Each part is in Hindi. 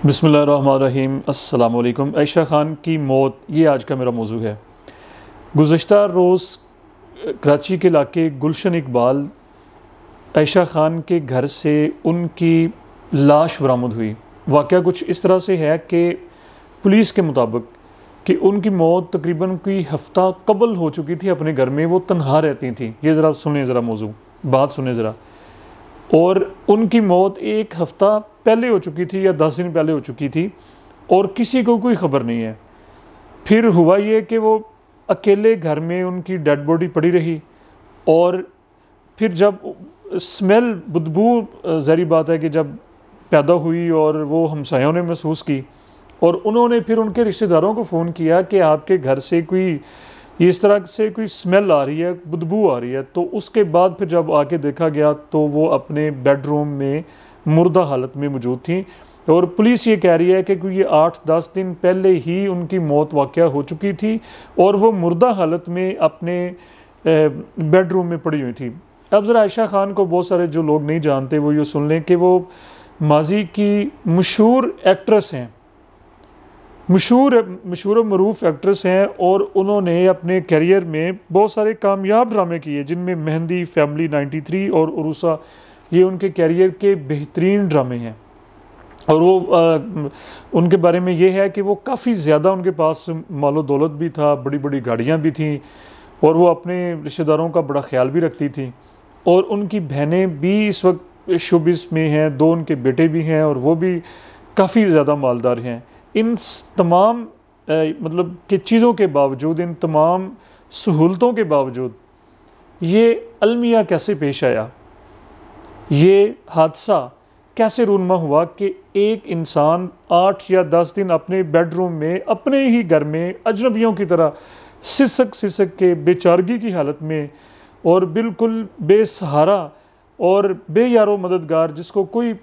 बिस्मिल्लाहिर्रहमानिर्रहीम। अस्सलाम वालेकुम। आयशा ख़ान की मौत, ये आज का मेरा मौजू है। गुज़श्ता रोज़ कराची के इलाके गुलशन इकबाल आयशा ख़ान के घर से उनकी लाश बरामद हुई। वाक़या कुछ इस तरह से है कि पुलिस के मुताबिक कि उनकी मौत तकरीबन कोई हफ़्ता कबल हो चुकी थी। अपने घर में वो तन्हा रहती थी। ये ज़रा सुने, ज़रा मौजू बात सुने ज़रा। और उनकी मौत एक हफ़्ता पहले हो चुकी थी या 10 दिन पहले हो चुकी थी और किसी को कोई ख़बर नहीं है। फिर हुआ ये कि वो अकेले घर में उनकी डेड बॉडी पड़ी रही और फिर जब स्मेल, बदबू, ज़ाहिर बात है कि जब पैदा हुई और वो हमसायों ने महसूस की और उन्होंने फिर उनके रिश्तेदारों को फ़ोन किया कि आपके घर से कोई इस तरह से कोई स्मेल आ रही है, बदबू आ रही है। तो उसके बाद फिर जब आके देखा गया तो वो अपने बेडरूम में मुर्दा हालत में मौजूद थी और पुलिस ये कह रही है कि कोई 8-10 दिन पहले ही उनकी मौत वाक़या हो चुकी थी और वो मुर्दा हालत में अपने बेडरूम में पड़ी हुई थी। अब ज़रा आयशा ख़ान को बहुत सारे जो लोग नहीं जानते वो ये सुन लें कि वो माजी की मशहूर एक्ट्रेस हैं, मशहूर मरूफ एक्ट्रेस हैं और उन्होंने अपने करियर में बहुत सारे कामयाब ड्रामे किए जिनमें मेहंदी, फैमिली 93 और उरूसा, ये उनके करियर के बेहतरीन ड्रामे हैं। और वो उनके बारे में ये है कि वो काफ़ी ज़्यादा, उनके पास मालो दौलत भी था, बड़ी बड़ी गाड़ियाँ भी थीं और वो अपने रिश्तेदारों का बड़ा ख्याल भी रखती थी। और उनकी बहनें भी इस वक्त शोबिस में हैं, 2 उनके बेटे भी हैं और वो भी काफ़ी ज़्यादा मालदार हैं। इन तमाम मतलब कि चीज़ों के बावजूद, इन तमाम सहूलतों के बावजूद ये अलमिया कैसे पेश आया, ये हादसा कैसे रूनमा हुआ कि एक इंसान 8 या 10 दिन अपने बेडरूम में, अपने ही घर में अजनबियों की तरह सिसक के बेचारगी की हालत में और बिल्कुल बेसहारा और बेयारो मददगार, जिसको कोई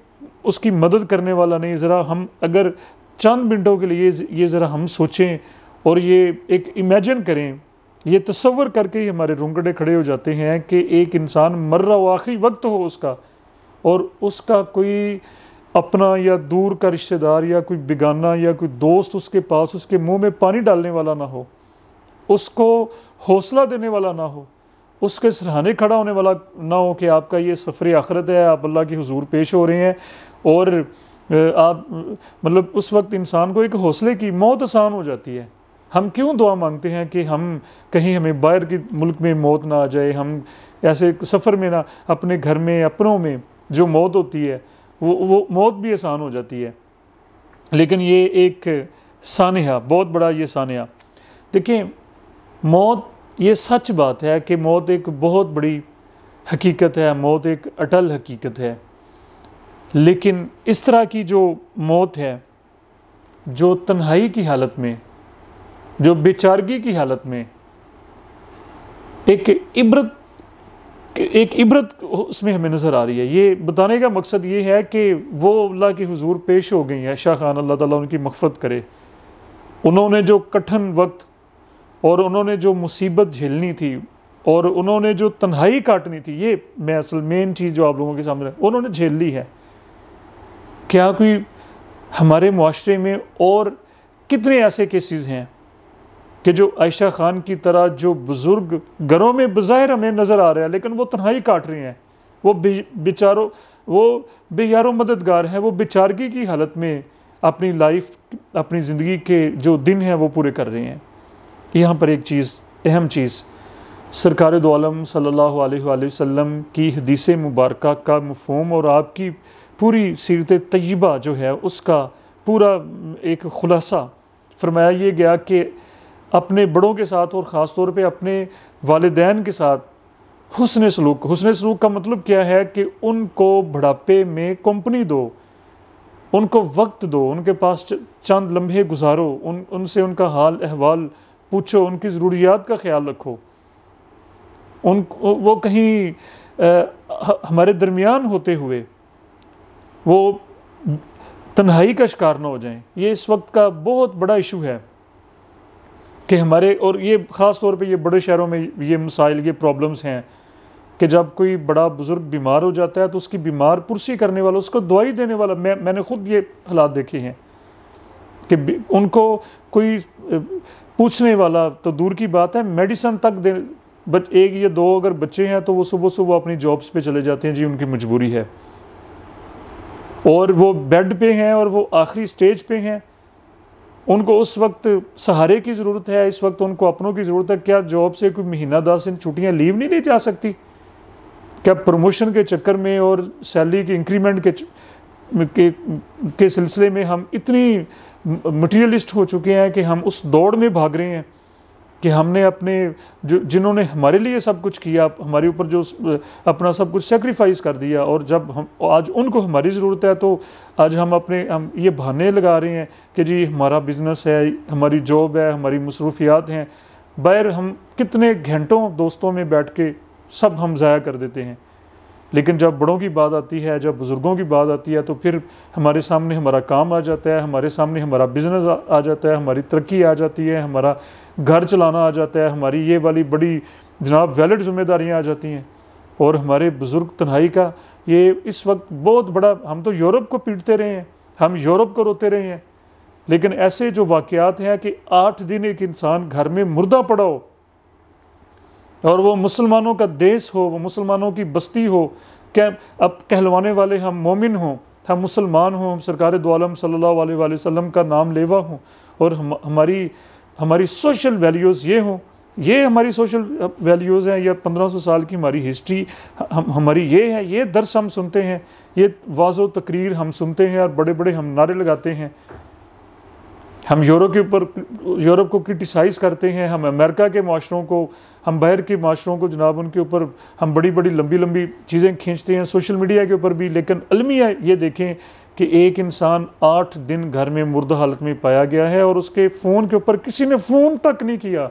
उसकी मदद करने वाला नहीं। ज़रा हम अगर चंद मिनटों के लिए ये ज़रा हम सोचें और ये एक इमेजिन करें, ये तसव्वुर करके ही हमारे रोंगटे खड़े हो जाते हैं कि एक इंसान मर रहा हो, आखिरी वक्त हो उसका, और उसका कोई अपना या दूर का रिश्तेदार या कोई बेगाना या कोई दोस्त उसके पास उसके मुंह में पानी डालने वाला ना हो, उसको हौसला देने वाला ना हो, उसके सराहने खड़ा होने वाला ना हो कि आपका ये सफ़र आखिरत है, आप अल्लाह की हुजूर पेश हो रहे हैं। और आप मतलब उस वक्त इंसान को एक हौसले की मौत आसान हो जाती है। हम क्यों दुआ मांगते हैं कि हम कहीं हमें बाहर की मुल्क में मौत ना आ जाए, हम ऐसे सफ़र में ना, अपने घर में अपनों में जो मौत होती है वो मौत भी आसान हो जाती है। लेकिन ये एक सानिया, बहुत बड़ा ये सानिया, देखिए मौत, ये सच बात है कि मौत एक बहुत बड़ी हकीकत है, मौत एक अटल हकीकत है। लेकिन इस तरह की जो मौत है, जो तन्हाई की हालत में, जो बेचारगी की हालत में, एक इबरत उसमें हमें नज़र आ रही है। ये बताने का मकसद ये है कि वो अल्लाह की हुजूर पेश हो गई हैं। आयशा ख़ान, अल्लाह ताला उनकी मग़फ़िरत करे, उन्होंने जो कठिन वक्त और उन्होंने जो मुसीबत झेलनी थी और उन्होंने जो तन्हाई काटनी थी, ये मैं असल मेन चीज़ जो आप लोगों के सामने उन्होंने झेल ली है। क्या कोई हमारे मुआशरे में और कितने ऐसे केसेस हैं कि जो आयशा ख़ान की तरह जो बुज़ुर्ग घरों में बज़ाहिर हमें नज़र आ रहा है लेकिन वो तन्हाई काट रही हैं, वो बेचारों, वो बेयारो मददगार हैं, वो बेचारगी की हालत में अपनी लाइफ, अपनी ज़िंदगी के जो दिन हैं वो पूरे कर रहे हैं। यहाँ पर एक चीज़, अहम चीज़, सरकार दो आलम सल्लल्लाहु अलैहि वसल्लम की हदीस मुबारका का मफ़हूम और आपकी पूरी सीरत तय्यबा जो है उसका पूरा एक ख़ुलासा फरमाया ये गया कि अपने बड़ों के साथ और ख़ास तौर पे अपने वालिदैन के साथ हुस्न सलूक। हुस्न सलूक का मतलब क्या है कि उनको बुढ़ापे में कंपनी दो, उनको वक्त दो, उनके पास चंद लम्हे गुजारो, उनसे उनका हाल अहवाल पूछो, उनकी ज़रूरियात का ख्याल रखो, वो कहीं हमारे दरमियान होते हुए वो तन्हाई का शिकार ना हो जाएं। ये इस वक्त का बहुत बड़ा इशू है कि हमारे, और ये ख़ास तौर पे ये बड़े शहरों में ये मसाइल, ये प्रॉब्लम्स हैं कि जब कोई बड़ा बुज़ुर्ग बीमार हो जाता है तो उसकी बीमार पुरसी करने वाला, उसको दवाई देने वाला, मैंने ख़ुद ये हालात देखे हैं कि उनको कोई पूछने वाला तो दूर की बात है, मेडिसिन तक दे, एक या दो अगर बच्चे हैं तो वो सुबह सुबह अपनी जॉब्स पे चले जाते हैं जी, उनकी मजबूरी है, और वो बेड पे हैं और वो आखिरी स्टेज पे हैं, उनको उस वक्त सहारे की ज़रूरत है, इस वक्त उनको अपनों की ज़रूरत है। क्या जॉब से कोई महीना 10 दिन छुट्टियाँ लीव नहीं ली जा सकती? क्या प्रमोशन के चक्कर में और सैलरी के इंक्रीमेंट के सिलसिले में हम इतनी मटीरियलिस्ट हो चुके हैं कि हम उस दौड़ में भाग रहे हैं कि हमने अपने जिन्होंने हमारे लिए सब कुछ किया, हमारे ऊपर जो अपना सब कुछ सेक्रीफाइस कर दिया, और जब हम आज उनको हमारी ज़रूरत है तो आज हम ये बहाने लगा रहे हैं कि जी हमारा बिज़नेस है, हमारी जॉब है, हमारी मसरूफियात हैं। बाहर हम कितने घंटों दोस्तों में बैठ के सब हम ज़ाया कर देते हैं, लेकिन जब बड़ों की बात आती है, जब बुज़ुर्गों की बात आती है, तो फिर हमारे सामने हमारा काम आ जाता है, हमारे सामने हमारा बिज़नेस आ जाता है, हमारी तरक्की आ जाती है, हमारा घर चलाना आ जाता है, हमारी ये वाली बड़ी जनाब वैलिड जिम्मेदारियाँ आ जाती हैं। और हमारे बुज़ुर्ग तन्हाई का ये इस वक्त बहुत बड़ा, हम तो यूरोप को पीटते रहे हैं, हम यूरोप को रोते रहे हैं, लेकिन ऐसे जो वाक़यात हैं कि 8 दिन एक इंसान घर में मुर्दा पड़ा हो और वो मुसलमानों का देश हो, वो मुसलमानों की बस्ती हो, क्या अब कहलवाने वाले हम मोमिन हों, हम मुसलमान हों, हम सरकार दो आलम सल्लल्लाहु अलैहि वसल्लम का नाम लेवा हों, और हमारी सोशल वैल्यूज़ ये हों, ये हमारी सोशल वैल्यूज़ हैं, या 1500 साल की हमारी हिस्ट्री हमारी ये है, ये दर्स हम सुनते हैं, ये वाज़ो तकरीर हम सुनते हैं, और बड़े बड़े हम नारे लगाते हैं, हम यूरोप को क्रिटिसाइज़ करते हैं, हम अमेरिका के माशरों को, हम बाहर के माशरों को जनाब उनके ऊपर हम बड़ी बड़ी लंबी लंबी चीज़ें खींचते हैं सोशल मीडिया के ऊपर भी। लेकिन अलमिया ये देखें कि एक इंसान 8 दिन घर में मुर्दा हालत में पाया गया है, और उसके फ़ोन के ऊपर किसी ने फ़ोन तक नहीं किया।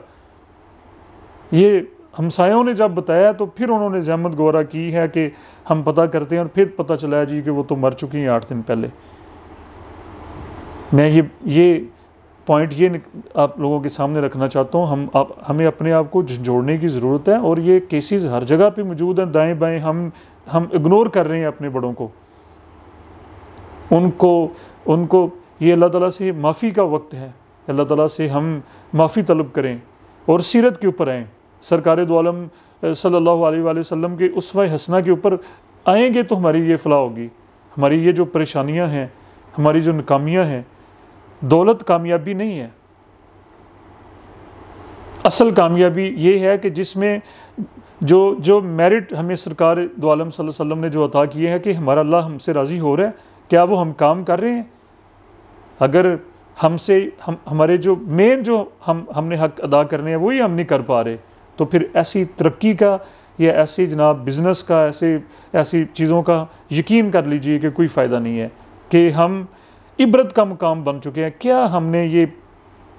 ये हमसायों ने जब बताया तो फिर उन्होंने ज़हमत गौरा की है कि हम पता करते हैं, और फिर पता चला जी कि वो तो मर चुकी हैं 8 दिन पहले। मैं ये पॉइंट ये आप लोगों के सामने रखना चाहता हूँ। हमें अपने आप को जोड़ने की ज़रूरत है, और ये केसेस हर जगह पे मौजूद हैं, दाएं बाएं हम इग्नोर कर रहे हैं अपने बड़ों को। उनको ये अल्लाह ताला से माफ़ी का वक्त है, अल्लाह ताला से हम माफ़ी तलब करें और सीरत के ऊपर आएँ, सरकार दो आलम सल्लल्लाहु अलैहि वसल्लम के उसवा हसना के ऊपर आएंगे तो हमारी ये फलाह होगी। हमारी ये जो परेशानियाँ हैं, हमारी जो नाकामियाँ हैं, दौलत कामयाबी नहीं है। असल कामयाबी ये है कि जिसमें जो मेरिट हमें सरकार दो आलम सल्लल्लाहु अलैहि वसल्लम ने जो अता किए हैं कि हमारा अल्लाह हमसे राज़ी हो रहा है, क्या वो हम काम कर रहे हैं? अगर हमारे जो मेन जो हमने हक अदा करने हैं वही हम नहीं कर पा रहे, तो फिर ऐसी तरक्की का या ऐसी जनाब बिज़नेस का ऐसी चीज़ों का यकीन कर लीजिए कि कोई फ़ायदा नहीं है, कि हम इबरत का मुकाम बन चुके हैं। क्या हमने ये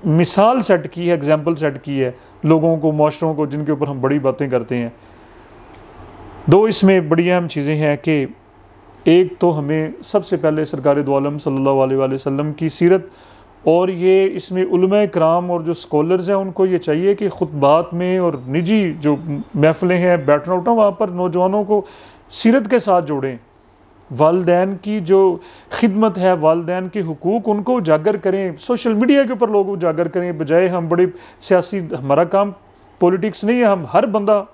मिसाल सेट की है, एग्जाम्पल सेट की है लोगों को, माशरों को, जिनके ऊपर हम बड़ी बातें करते हैं। दो इसमें बड़ी अहम चीज़ें हैं कि एक तो हमें सबसे पहले सरकार दो आलम सल्लल्लाहु अलैहि वसल्लम की सीरत, और ये इसमें उलमा कराम और जो स्कॉलर्स हैं उनको ये चाहिए कि खुतबात में और निजी जो महफिलें हैं, बैठना उठना, वहाँ पर नौजवानों को सीरत के साथ जोड़ें। वालदैन की जो खिदमत है, वालदैन के हुकूक, उनको उजागर करें, सोशल मीडिया के ऊपर लोग उजागर करें, बजाय हम बड़ी सियासी, हमारा काम पॉलिटिक्स नहीं है, हम हर बंदा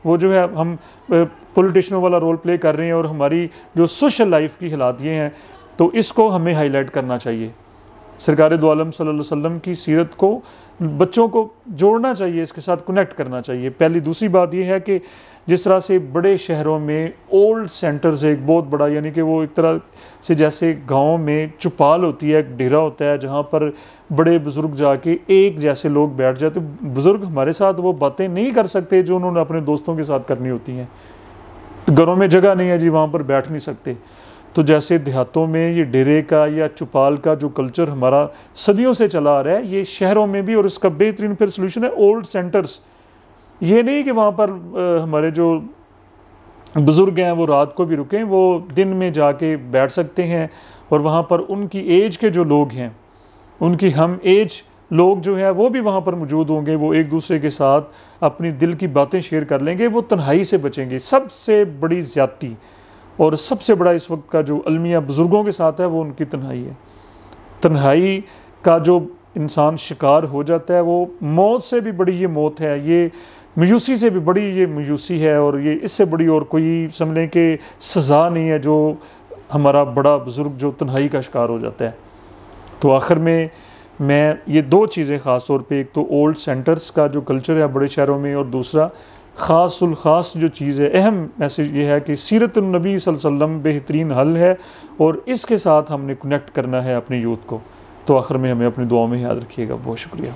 वो जो है हम पॉलिटिशियनों वाला रोल प्ले कर रहे हैं, और हमारी जो सोशल लाइफ की हालात ये हैं, तो इसको हमें हाईलाइट करना चाहिए। सरकार दो आलम सल्लल्लाहु अलैहि वसल्लम की सीरत को बच्चों को जोड़ना चाहिए, इसके साथ कनेक्ट करना चाहिए। पहली दूसरी बात यह है कि जिस तरह से बड़े शहरों में ओल्ड सेंटर्स एक बहुत बड़ा, यानी कि वो एक तरह से जैसे गाँव में चुपाल होती है, एक डेरा होता है जहाँ पर बड़े बुज़ुर्ग जाके एक जैसे लोग बैठ जाते। बुज़ुर्ग हमारे साथ वो बातें नहीं कर सकते जो उन्होंने अपने दोस्तों के साथ करनी होती हैं, घरों में जगह नहीं है जी, वहाँ पर बैठ नहीं सकते। तो जैसे देहातों में ये डेरे का या चुपाल का जो कल्चर हमारा सदियों से चला आ रहा है, ये शहरों में भी, और इसका बेहतरीन फिर सोल्यूशन है ओल्ड सेंटर्स। ये नहीं कि वहाँ पर हमारे जो बुज़ुर्ग हैं वो रात को भी रुकें, वो दिन में जाके बैठ सकते हैं, और वहाँ पर उनकी एज के जो लोग हैं, उनकी हम एज लोग जो हैं वो भी वहाँ पर मौजूद होंगे। वो एक दूसरे के साथ अपनी दिल की बातें शेयर कर लेंगे, वो तन्हाई से बचेंगे। सबसे बड़ी ज़्यादती और सबसे बड़ा इस वक्त का जो अलमिया बुज़ुर्गों के साथ है वो उनकी तन्हाई है। तन्हाई का जो इंसान शिकार हो जाता है, वो मौत से भी बड़ी ये मौत है, ये मायूसी से भी बड़ी ये मायूसी है, और ये इससे बड़ी और कोई समझ लें कि सज़ा नहीं है जो हमारा बड़ा बुज़ुर्ग जो तन्हाई का शिकार हो जाता है। तो आखिर में मैं ये दो चीज़ें ख़ास तौर पे, एक तो ओल्ड सेंटर्स का जो कल्चर है बड़े शहरों में, और दूसरा ख़ासुल ख़ास जो चीज़ है, अहम मैसेज ये है कि सीरत नबी सल्लल्लाहु अलैहि वसल्लम बेहतरीन हल है, और इसके साथ हमने कनेक्ट करना है अपनी यूथ को। तो आखिर में हमें अपनी दुआओं में याद रखिएगा। बहुत शुक्रिया।